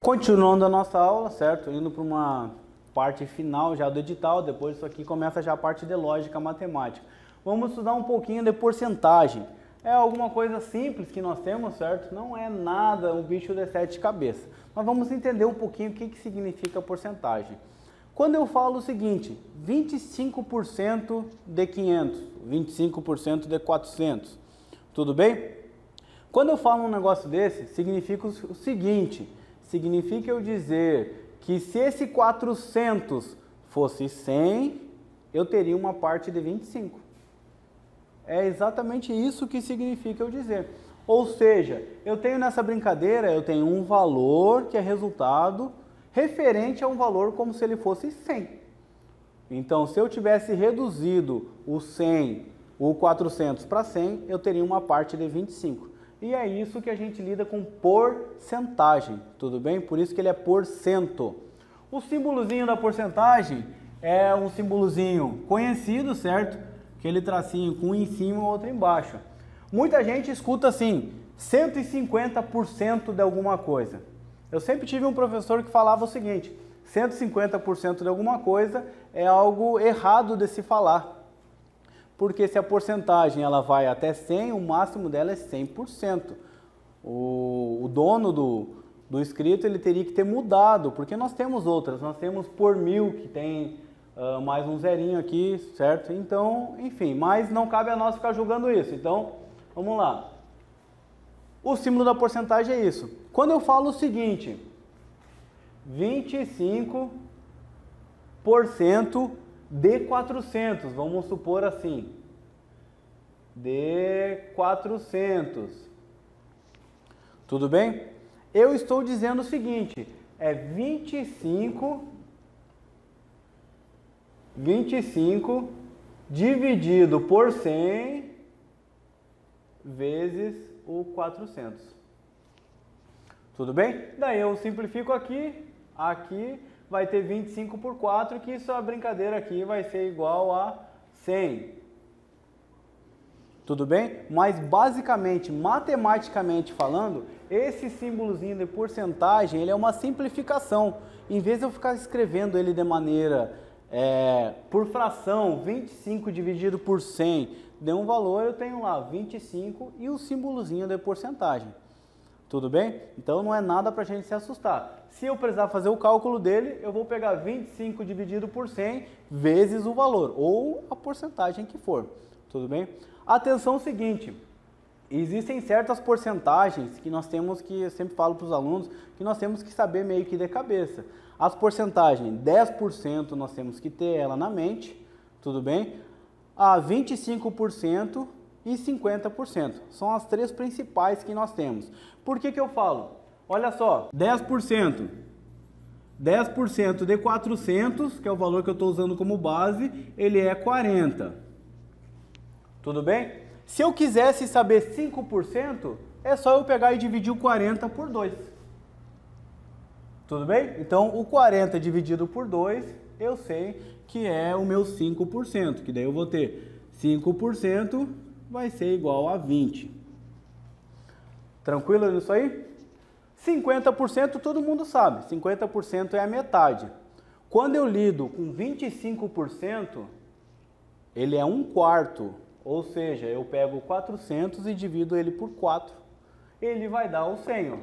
Continuando a nossa aula, certo? Indo para uma parte final já do edital, depois disso aqui começa já a parte de lógica matemática. Vamos estudar um pouquinho de porcentagem. É alguma coisa simples que nós temos, certo? Não é nada um bicho de sete cabeças. Mas vamos entender um pouquinho o que significa porcentagem. Quando eu falo o seguinte, 25% de 500, 25% de 400, tudo bem? Quando eu falo um negócio desse, significa o seguinte, significa eu dizer que se esse 400 fosse 100, eu teria uma parte de 25. É exatamente isso que significa eu dizer. Ou seja, eu tenho nessa brincadeira, eu tenho um valor que é resultado referente a um valor como se ele fosse 100. Então, se eu tivesse reduzido o 100, o 400 para 100, eu teria uma parte de 25. E é isso que a gente lida com porcentagem, tudo bem? Por isso que ele é porcento. O símbolozinho da porcentagem é um símbolozinho conhecido, certo? Aquele tracinho com um em cima e outro embaixo. Muita gente escuta assim, 150% de alguma coisa. Eu sempre tive um professor que falava o seguinte, 150% de alguma coisa é algo errado de se falar. Porque se a porcentagem ela vai até 100, o máximo dela é 100%. O dono do escrito ele teria que ter mudado, porque nós temos outras. Nós temos por mil, que tem mais um zerinho aqui, certo? Então, enfim, mas não cabe a nós ficar julgando isso. Então, vamos lá. O símbolo da porcentagem é isso. Quando eu falo o seguinte, 25% de 400, vamos supor assim, de 400, tudo bem? Eu estou dizendo o seguinte, é 25 dividido por 100 vezes o 400, tudo bem? Daí eu simplifico aqui vai ter 25 por 4, que isso a brincadeira aqui vai ser igual a 100. Tudo bem? Mas basicamente, matematicamente falando, esse símbolozinho de porcentagem, ele é uma simplificação. Em vez de eu ficar escrevendo ele de maneira por fração, 25 dividido por 100, deu um valor, eu tenho lá 25 e o símbolozinho de porcentagem. Tudo bem? Então não é nada para a gente se assustar. Se eu precisar fazer o cálculo dele, eu vou pegar 25 dividido por 100 vezes o valor, ou a porcentagem que for. Tudo bem? Atenção seguinte, existem certas porcentagens que nós temos que, eu sempre falo para os alunos, que nós temos que saber meio que de cabeça. As porcentagens, 10% nós temos que ter ela na mente, tudo bem? A 25% e 50%. São as três principais que nós temos. Por que eu falo? Olha só, 10% de 400, que é o valor que eu estou usando como base, ele é 40. Tudo bem? Se eu quisesse saber 5%, é só eu pegar e dividir o 40 por 2. Tudo bem? Então, o 40 dividido por 2, eu sei que é o meu 5%, que daí eu vou ter 5% vai ser igual a 20. Tranquilo nisso aí? 50% todo mundo sabe, 50% é a metade. Quando eu lido com 25%, ele é 1/4, ou seja, eu pego 400 e divido ele por 4, ele vai dar o 100.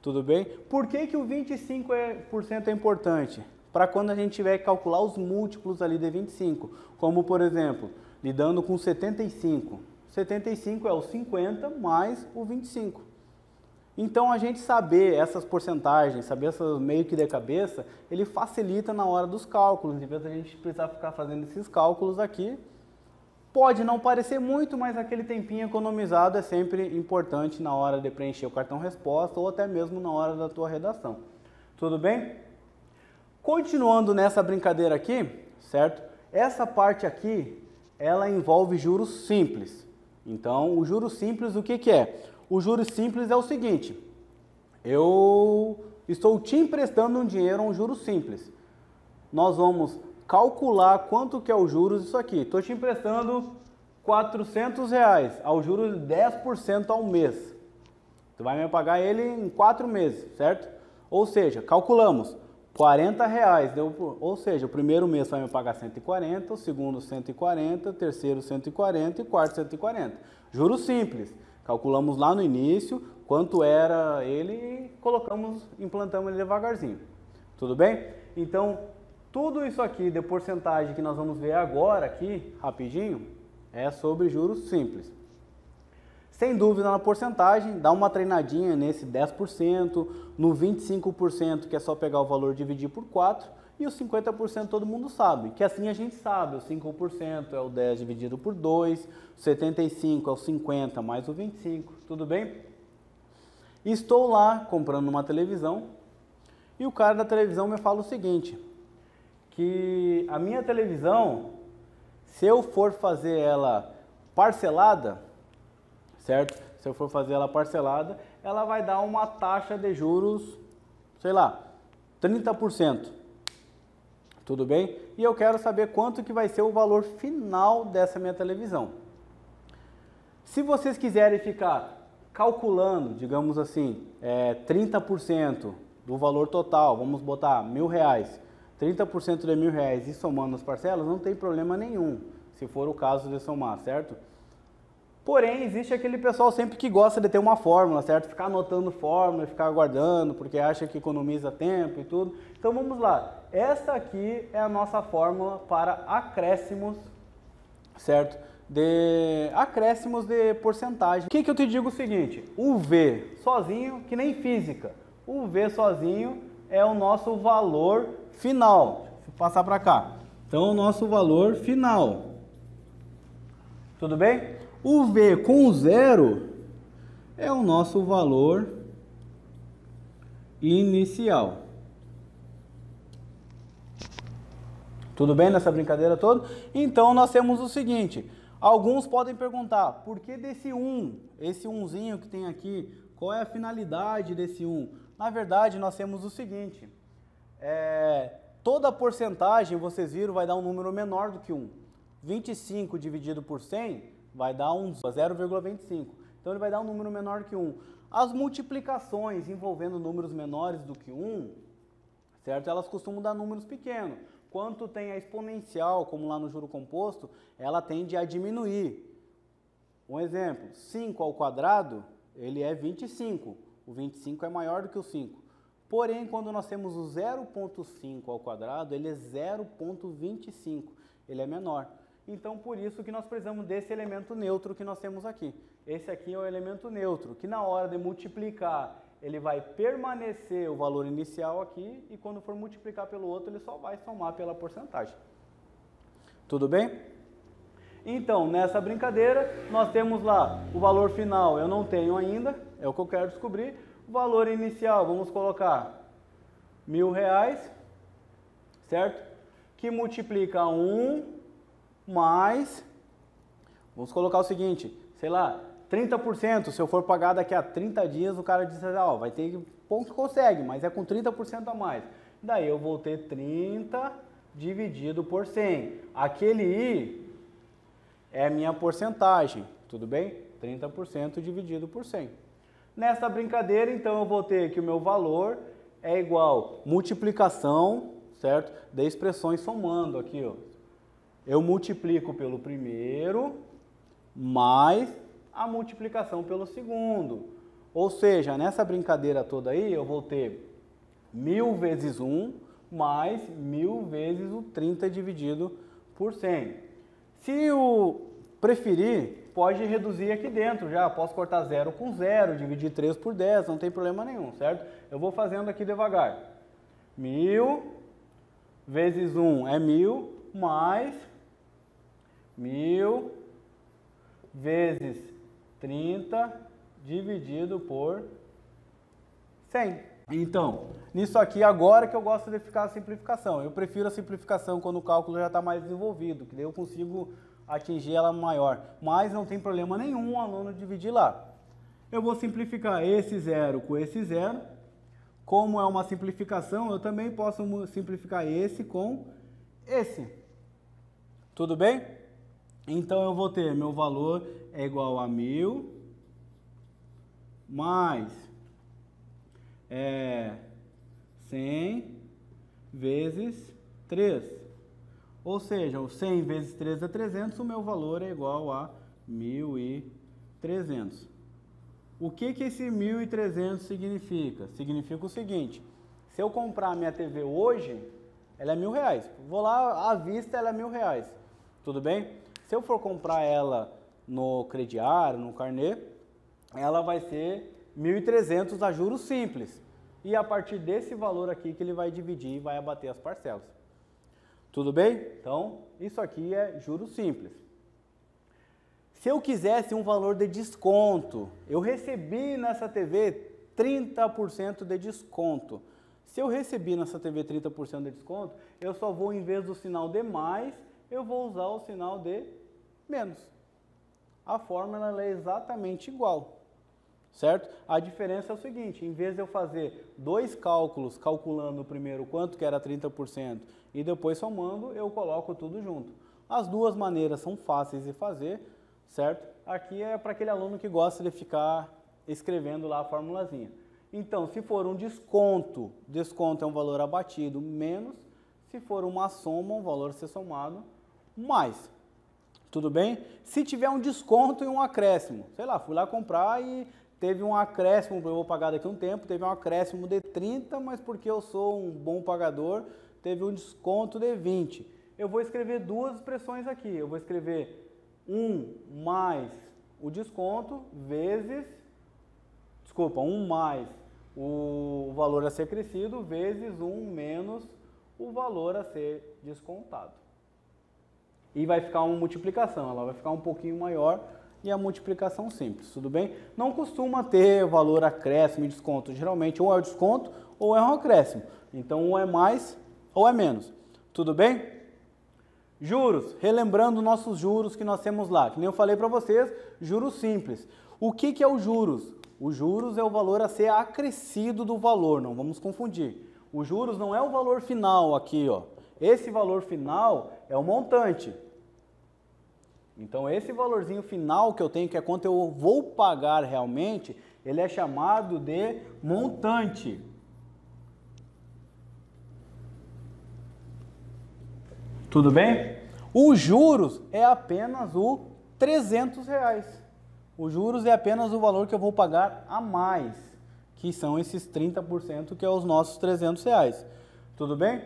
Tudo bem? Por que o 25% é importante? Para quando a gente tiver que calcular os múltiplos ali de 25, como por exemplo, lidando com 75. 75 é o 50 mais o 25. Então a gente saber essas porcentagens, saber essas meio que de cabeça, ele facilita na hora dos cálculos, em vez da gente precisar ficar fazendo esses cálculos aqui. Pode não parecer muito, mas aquele tempinho economizado é sempre importante na hora de preencher o cartão resposta ou até mesmo na hora da tua redação. Tudo bem? Continuando nessa brincadeira aqui, certo? Essa parte aqui, ela envolve juros simples. Então, o juros simples, o que é? O juros simples é o seguinte, eu estou te emprestando um dinheiro a um juros simples. Nós vamos calcular quanto que é o juros disso aqui. Estou te emprestando R$400 ao juros de 10% ao mês. Tu vai me pagar ele em 4 meses, certo? Ou seja, calculamos, R$40, ou seja, o primeiro mês vai me pagar 140, o segundo 140, o terceiro 140 e o quarto 140. Juros simples. Calculamos lá no início quanto era ele e implantamos ele devagarzinho. Tudo bem? Então, tudo isso aqui de porcentagem que nós vamos ver agora aqui, rapidinho, é sobre juros simples. Sem dúvida na porcentagem, dá uma treinadinha nesse 10%, no 25% que é só pegar o valor e dividir por 4, e os 50% todo mundo sabe, que assim a gente sabe, o 5% é o 10 dividido por 2, o 75 é o 50 mais o 25, tudo bem? Estou lá comprando uma televisão e o cara da televisão me fala o seguinte, que a minha televisão, se eu for fazer ela parcelada, certo? Se eu for fazer ela parcelada, ela vai dar uma taxa de juros, sei lá, 30%. Tudo bem? E eu quero saber quanto que vai ser o valor final dessa minha televisão. Se vocês quiserem ficar calculando, digamos assim, 30% do valor total, vamos botar R$1.000, 30% de R$1.000 e somando as parcelas, não tem problema nenhum, se for o caso de somar, certo? Porém, existe aquele pessoal sempre que gosta de ter uma fórmula, certo? Ficar anotando fórmula, ficar guardando, porque acha que economiza tempo e tudo. Então vamos lá. Esta aqui é a nossa fórmula para acréscimos, certo? Acréscimos de porcentagem. O que eu te digo o seguinte, o V sozinho, que nem física, o V sozinho é o nosso valor final. Deixa eu passar para cá. Então, o nosso valor final. Tudo bem? O V com zero é o nosso valor inicial. Tudo bem nessa brincadeira toda? Então, nós temos o seguinte. Alguns podem perguntar, por que desse 1? Esse 1zinho que tem aqui, qual é a finalidade desse 1? Na verdade, nós temos o seguinte. Toda porcentagem, vocês viram, vai dar um número menor do que 1. 25 dividido por 100 vai dar 0,25. Então ele vai dar um número menor que 1. As multiplicações envolvendo números menores do que 1, certo? Elas costumam dar números pequenos. Quanto tem a exponencial, como lá no juro composto, ela tende a diminuir. Um exemplo, 5 ao quadrado, ele é 25. O 25 é maior do que o 5. Porém, quando nós temos o 0,5 ao quadrado, ele é 0,25. Ele é menor. Então, por isso que nós precisamos desse elemento neutro que nós temos aqui. Esse aqui é o elemento neutro, que na hora de multiplicar, ele vai permanecer o valor inicial aqui, e quando for multiplicar pelo outro, ele só vai somar pela porcentagem. Tudo bem? Então, nessa brincadeira, nós temos lá o valor final, eu não tenho ainda, é o que eu quero descobrir. O valor inicial, vamos colocar R$1.000, certo? Que multiplica 1 mais, vamos colocar o seguinte, sei lá, 30%, se eu for pagar daqui a 30 dias, o cara diz, ó, vai ter ponto, consegue, mas é com 30% a mais. Daí eu vou ter 30 dividido por 100. Aquele I é a minha porcentagem, tudo bem? 30% dividido por 100. Nessa brincadeira, então, eu vou ter que o meu valor é igual multiplicação, certo? De expressões somando aqui, ó. Eu multiplico pelo primeiro, mais a multiplicação pelo segundo. Ou seja, nessa brincadeira toda aí, eu vou ter 1.000 vezes 1, mais 1.000 vezes o 30 dividido por 100. Se eu preferir, pode reduzir aqui dentro já. Posso cortar 0 com 0, dividir 3 por 10, não tem problema nenhum, certo? Eu vou fazendo aqui devagar. 1.000 vezes 1 é 1.000, mais 1.000 vezes 30 dividido por 100. Então, nisso aqui agora que eu gosto de ficar a simplificação. Eu prefiro a simplificação quando o cálculo já está mais desenvolvido, que daí eu consigo atingir ela maior. Mas não tem problema nenhum o aluno dividir lá. Eu vou simplificar esse zero com esse zero. Como é uma simplificação, eu também posso simplificar esse com esse. Tudo bem? Então eu vou ter meu valor é igual a 1.000 mais 100 vezes 3. Ou seja, o 100 vezes 3 é 300, o meu valor é igual a 1.300. O que que esse 1.300 significa? Significa o seguinte: se eu comprar a minha TV hoje, ela é R$1.000. Vou lá, à vista ela é R$1.000. Tudo bem? Se eu for comprar ela no crediário, no carnê, ela vai ser 1.300 a juros simples. E a partir desse valor aqui que ele vai dividir e vai abater as parcelas. Tudo bem? Então, isso aqui é juros simples. Se eu quisesse um valor de desconto, eu recebi nessa TV 30% de desconto. Se eu recebi nessa TV 30% de desconto, eu só vou, em vez do sinal de mais, eu vou usar o sinal de menos. A fórmula é exatamente igual, certo? A diferença é o seguinte: em vez de eu fazer dois cálculos, calculando primeiro quanto que era 30% e depois somando, eu coloco tudo junto. As duas maneiras são fáceis de fazer, certo? Aqui é para aquele aluno que gosta de ficar escrevendo lá a formulazinha. Então, se for um desconto, desconto é um valor abatido menos. Se for uma soma, um valor a ser somado mais. Tudo bem? Se tiver um desconto e um acréscimo, sei lá, fui lá comprar e teve um acréscimo, eu vou pagar daqui a um tempo, teve um acréscimo de 30, mas porque eu sou um bom pagador, teve um desconto de 20. Eu vou escrever duas expressões aqui. Eu vou escrever 1 mais o desconto vezes, desculpa, 1 mais o valor a ser acrescido vezes 1 menos o valor a ser descontado. E vai ficar uma multiplicação, ela vai ficar um pouquinho maior e a multiplicação simples, tudo bem? Não costuma ter valor acréscimo e desconto, geralmente ou é o desconto ou é um acréscimo. Então, ou é mais ou é menos, tudo bem? Juros, relembrando nossos juros que nós temos lá, que nem eu falei para vocês, juros simples. O que que é o juros? O juros é o valor a ser acrescido do valor, não vamos confundir. O juros não é o valor final aqui, ó. Esse valor final é o montante. Então, esse valorzinho final que eu tenho, que é quanto eu vou pagar realmente, ele é chamado de montante. Tudo bem? Os juros é apenas o R$300. Os juros é apenas o valor que eu vou pagar a mais, que são esses 30%, que é os nossos R$300. Tudo bem?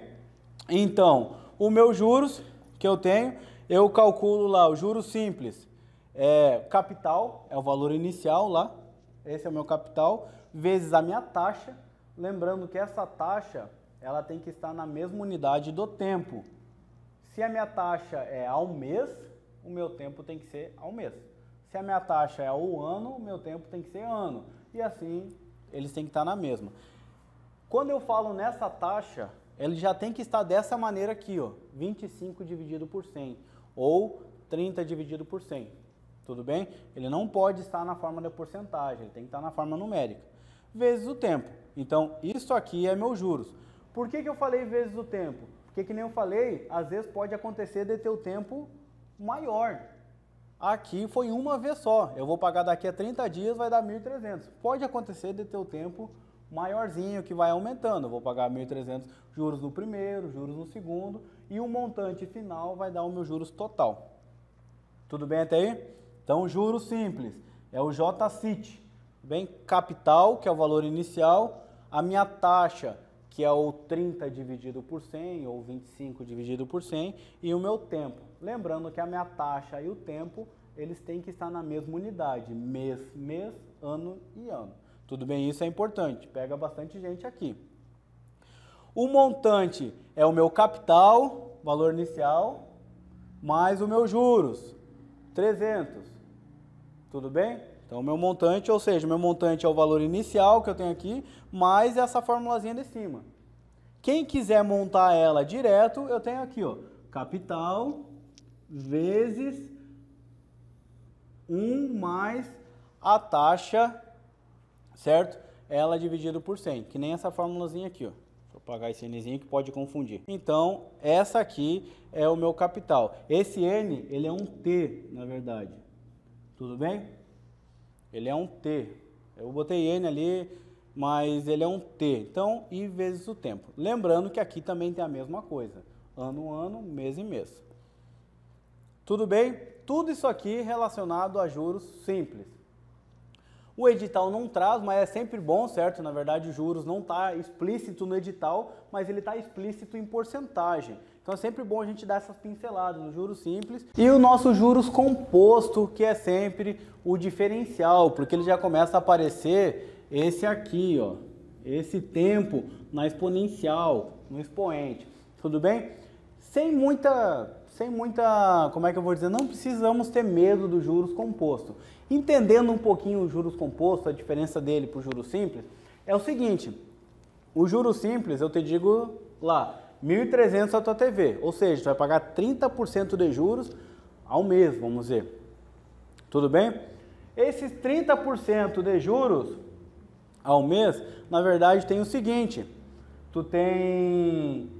Então, o meu juros que eu tenho, eu calculo lá o juros simples. Capital, é o valor inicial lá, esse é o meu capital, vezes a minha taxa. Lembrando que essa taxa, ela tem que estar na mesma unidade do tempo. Se a minha taxa é ao mês, o meu tempo tem que ser ao mês. Se a minha taxa é ao ano, o meu tempo tem que ser ano. E assim, eles têm que estar na mesma. Quando eu falo nessa taxa, ele já tem que estar dessa maneira aqui, ó, 25 dividido por 100, ou 30 dividido por 100. Tudo bem? Ele não pode estar na forma de porcentagem, ele tem que estar na forma numérica. Vezes o tempo. Então, isso aqui é meus juros. Por que que eu falei vezes o tempo? Porque, que nem eu falei, às vezes pode acontecer de ter o tempo maior. Aqui foi uma vez só. Eu vou pagar daqui a 30 dias, vai dar 1.300. Pode acontecer de ter o tempo maiorzinho, que vai aumentando. Eu vou pagar 1.300 juros no primeiro, juros no segundo, e o montante final vai dar o meu juros total. Tudo bem até aí? Então, juros simples é o JCIT. Bem, capital, que é o valor inicial, a minha taxa, que é o 30 dividido por 100, ou 25 dividido por 100, e o meu tempo. Lembrando que a minha taxa e o tempo, eles têm que estar na mesma unidade, mês, ano e ano. Tudo bem? Isso é importante, pega bastante gente aqui. O montante é o meu capital, valor inicial, mais o meu juros, 300. Tudo bem? Então, o meu montante, ou seja, o meu montante é o valor inicial que eu tenho aqui, mais essa formulazinha de cima. Quem quiser montar ela direto, eu tenho aqui, ó, capital vezes 1 mais a taxa, certo? Ela dividido por 100, que nem essa formulazinha aqui, ó. Vou apagar esse Nzinho que pode confundir. Então, essa aqui é o meu capital. Esse N, ele é um T, na verdade. Tudo bem? Ele é um T. Eu botei N ali, mas ele é um T. Então, I vezes o tempo. Lembrando que aqui também tem a mesma coisa. Ano, mês e mês. Tudo bem? Tudo isso aqui relacionado a juros simples. O edital não traz, mas é sempre bom, certo? Na verdade, os juros não está explícito no edital, mas ele está explícito em porcentagem. Então é sempre bom a gente dar essas pinceladas no juros simples. E o nosso juros composto, que é sempre o diferencial, porque ele já começa a aparecer esse aqui, ó, esse tempo na exponencial, no expoente. Tudo bem? Sem muita, como é que eu vou dizer, não precisamos ter medo do juros composto. Entendendo um pouquinho o juros composto, a diferença dele para o juros simples, é o seguinte, o juros simples, eu te digo lá, 1.300 a tua TV, ou seja, tu vai pagar 30% de juros ao mês, vamos dizer. Tudo bem? Esses 30% de juros ao mês, na verdade tem o seguinte, tu tem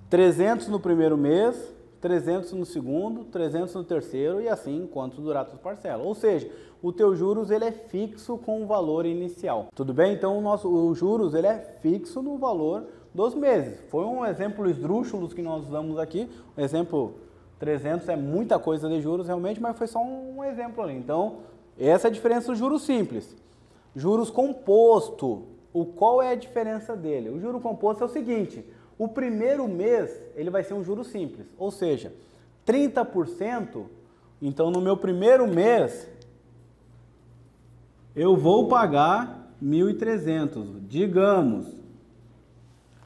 300 no primeiro mês, 300 no segundo, 300 no terceiro e assim enquanto durar a tua parcela. Ou seja, o teu juros ele é fixo com o valor inicial. Tudo bem? Então o juros ele é fixo no valor dos meses. Foi um exemplo esdrúxulo que nós usamos aqui. O exemplo 300 é muita coisa de juros realmente, mas foi só um exemplo ali. Então, essa é a diferença do juros simples. Juros composto. Qual é a diferença dele? O juro composto é o seguinte, o primeiro mês ele vai ser um juro simples, ou seja, 30%, então no meu primeiro mês eu vou pagar 1.300, digamos,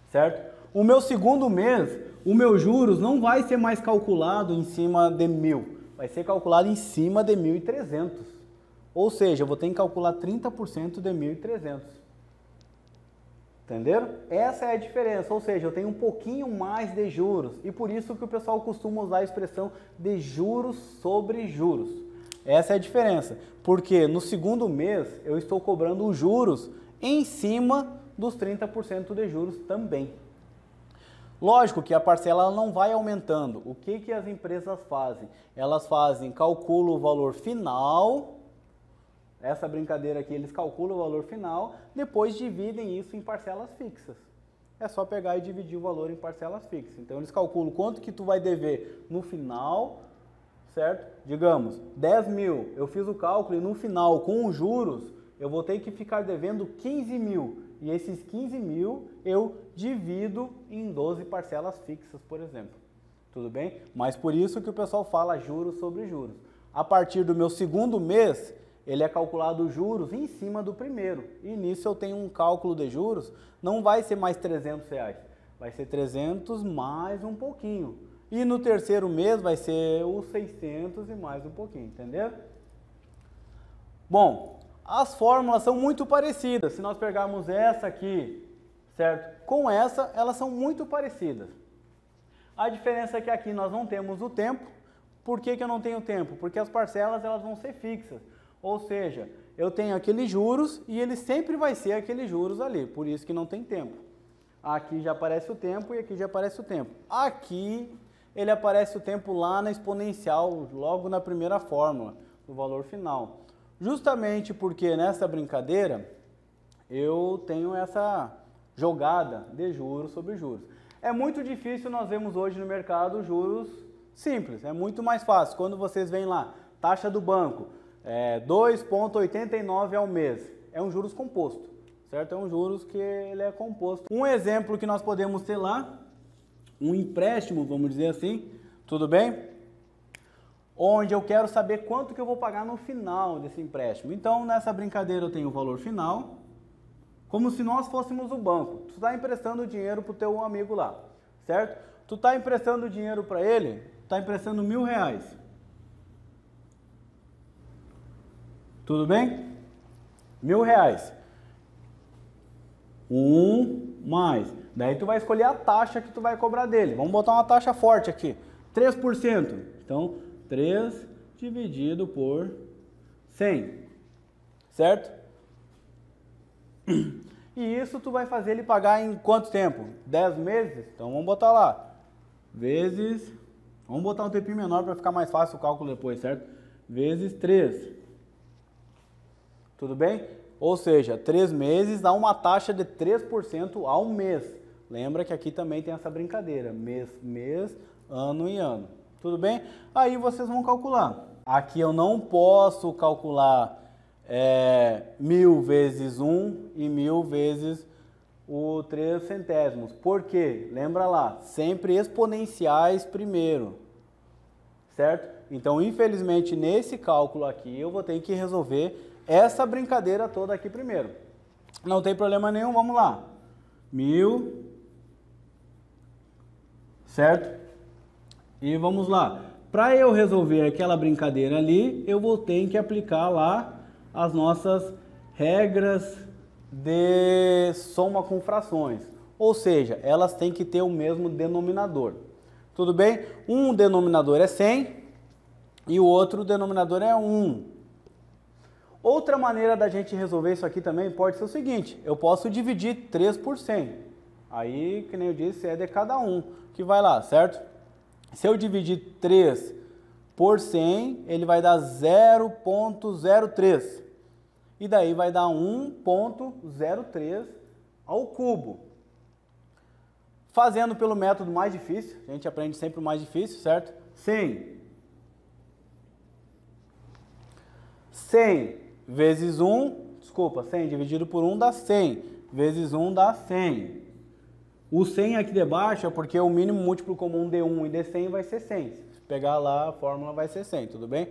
certo? O meu segundo mês, o meu juros não vai ser mais calculado em cima de 1.000, vai ser calculado em cima de 1.300, ou seja, eu vou ter que calcular 30% de 1.300. Entenderam? Essa é a diferença, ou seja, eu tenho um pouquinho mais de juros e por isso que o pessoal costuma usar a expressão de juros sobre juros. Essa é a diferença, porque no segundo mês eu estou cobrando os juros em cima dos 30% de juros também. Lógico que a parcela ela não vai aumentando. O que as empresas fazem? Elas calculam o valor final. Essa brincadeira aqui, eles calculam o valor final, depois dividem isso em parcelas fixas. É só pegar e dividir o valor em parcelas fixas. Então, eles calculam quanto que tu vai dever no final, certo? Digamos, 10.000, eu fiz o cálculo e no final, com os juros, eu vou ter que ficar devendo 15.000. E esses 15.000 eu divido em 12 parcelas fixas, por exemplo. Tudo bem? Mas por isso que o pessoal fala juros sobre juros. A partir do meu segundo mês, ele é calculado os juros em cima do primeiro. E nisso eu tenho um cálculo de juros, não vai ser mais R$300, vai ser 300 mais um pouquinho. E no terceiro mês vai ser os 600 e mais um pouquinho, entendeu? Bom, as fórmulas são muito parecidas. Se nós pegarmos essa aqui, certo? Com essa, elas são muito parecidas. A diferença é que aqui nós não temos o tempo. Por que eu não tenho tempo? Porque as parcelas elas vão ser fixas. Ou seja, eu tenho aqueles juros e ele sempre vai ser aqueles juros ali, por isso que não tem tempo. Aqui já aparece o tempo e aqui já aparece o tempo. Aqui ele aparece o tempo lá na exponencial, logo na primeira fórmula, do valor final. Justamente porque nessa brincadeira eu tenho essa jogada de juros sobre juros. É muito difícil nós vemos hoje no mercado juros simples, é muito mais fácil. Quando vocês veem lá, taxa do banco, 2,89 ao mês. É um juros composto, certo? É um juros que ele é composto. Um exemplo que nós podemos ter lá, um empréstimo, vamos dizer assim, tudo bem? Onde eu quero saber quanto que eu vou pagar no final desse empréstimo. Então, nessa brincadeira eu tenho o valor final, como se nós fôssemos o banco. Tu está emprestando dinheiro para o teu amigo lá, certo? Tu está emprestando dinheiro para ele, está emprestando R$1.000. Tudo bem? R$1.000. Mais. Daí tu vai escolher a taxa que tu vai cobrar dele. Vamos botar uma taxa forte aqui. 3%. Então, 3 dividido por 100. Certo? E isso tu vai fazer ele pagar em quanto tempo? 10 meses? Então vamos botar lá. Vezes... Vamos botar um tempinho menor para ficar mais fácil o cálculo depois, certo? Vezes 3. Tudo bem? Ou seja, 3 meses dá uma taxa de 3% ao mês. Lembra que aqui também tem essa brincadeira, mês, mês, ano e ano. Tudo bem? Aí vocês vão calcular. Aqui eu não posso calcular 1000 vezes 1 e 1000 vezes o 3 centésimos. Por quê? Lembra lá, sempre exponenciais primeiro, certo? Então, infelizmente, nesse cálculo aqui, eu vou ter que resolver essa brincadeira toda aqui primeiro. Não tem problema nenhum, vamos lá. 1000, certo? E vamos lá. Para eu resolver aquela brincadeira ali, eu vou ter que aplicar lá as nossas regras de soma com frações. Ou seja, elas têm que ter o mesmo denominador. Tudo bem? Um denominador é 100 e o outro denominador é 1. Outra maneira da gente resolver isso aqui também pode ser o seguinte: eu posso dividir 3 por 100. Aí, que nem eu disse, é de cada um que vai lá, certo? Se eu dividir 3 por 100, ele vai dar 0,03. E daí vai dar 1,03 ao cubo. Fazendo pelo método mais difícil, a gente aprende sempre o mais difícil, certo? 100 vezes 100 dividido por 1 dá 100, vezes 1 dá 100. O 100 aqui de baixo é porque o mínimo múltiplo comum de 1 e de 100 vai ser 100. Se pegar lá, a fórmula vai ser 100, tudo bem?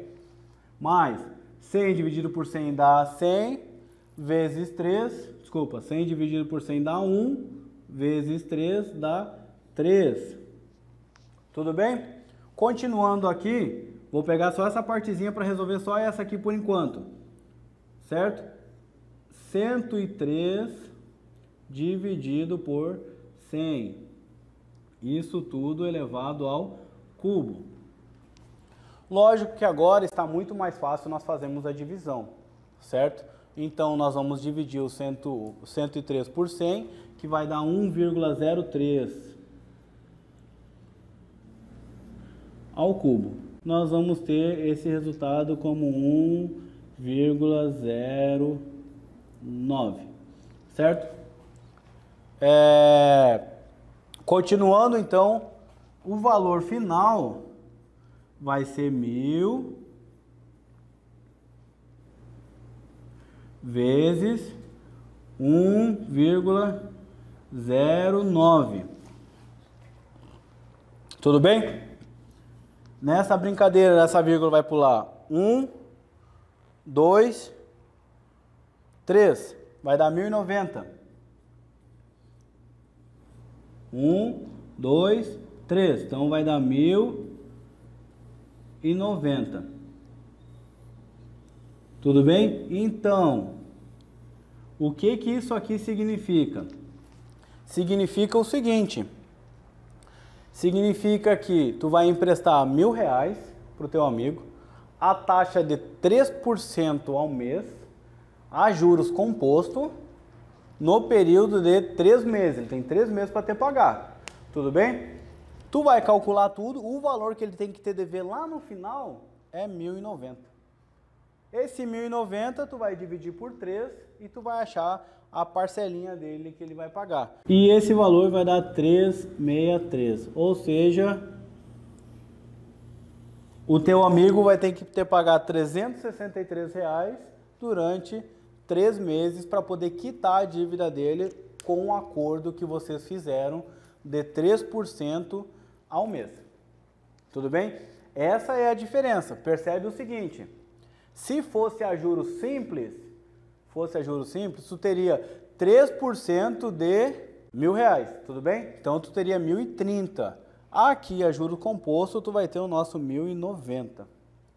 Mais 100 dividido por 100 dá 100, vezes 100 dividido por 100 dá 1, vezes 3 dá 3. Tudo bem? Continuando aqui, vou pegar só essa partezinha para resolver só essa aqui por enquanto, certo? 103 dividido por 100. Isso tudo elevado ao cubo. Lógico que agora está muito mais fácil nós fazermos a divisão, certo? Então, nós vamos dividir o 103 por 100, que vai dar 1,03 ao cubo. Nós vamos ter esse resultado como 1,09, certo? Continuando, então, o valor final vai ser 1000 vezes 1,09. Tudo bem? Nessa brincadeira, essa vírgula vai pular 1, 2, 3. Vai dar 1090. 1, 2, 3. Então vai dar 1090. Tudo bem? Então, o que que isso aqui significa? Significa o seguinte: significa que tu vai emprestar R$1.000 para o teu amigo, a taxa de 3% ao mês, a juros composto, no período de 3 meses. Ele tem 3 meses para te pagar. Tudo bem? Tu vai calcular tudo, o valor que ele tem que te dever lá no final é 1090. Esse 1090 tu vai dividir por 3 e tu vai achar a parcelinha dele que ele vai pagar. E esse valor vai dar 363, ou seja, o teu amigo vai ter que te pagar R$363 durante 3 meses para poder quitar a dívida dele com o acordo que vocês fizeram de 3% ao mês. Tudo bem? Essa é a diferença. Percebe o seguinte: se fosse a juros simples, tu teria 3% de R$1.000, tudo bem? Então tu teria 1.030. Aqui a juros composto tu vai ter o nosso 1.090.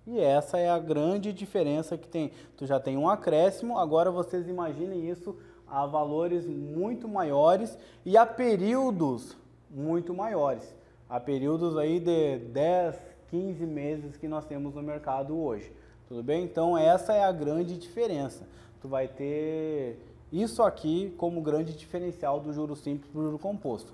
E essa é a grande diferença que tem. Tu já tem um acréscimo, agora vocês imaginem isso a valores muito maiores e a períodos muito maiores. A períodos aí de 10, 15 meses que nós temos no mercado hoje. Tudo bem? Então essa é a grande diferença. Tu vai ter isso aqui como grande diferencial do juros simples para o juro composto.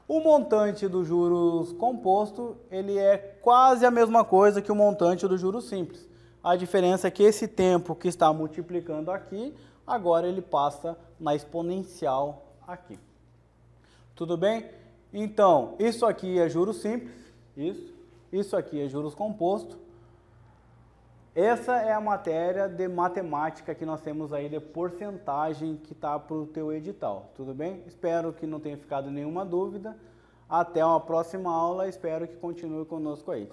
O montante do juros composto, ele é quase a mesma coisa que o montante do juros simples. A diferença é que esse tempo que está multiplicando aqui, agora ele passa na exponencial aqui. Tudo bem? Então, isso aqui é juros simples, isso aqui é juros compostos. Essa é a matéria de matemática que nós temos aí de porcentagem que está para o teu edital, tudo bem? Espero que não tenha ficado nenhuma dúvida. Até uma próxima aula, espero que continue conosco aí.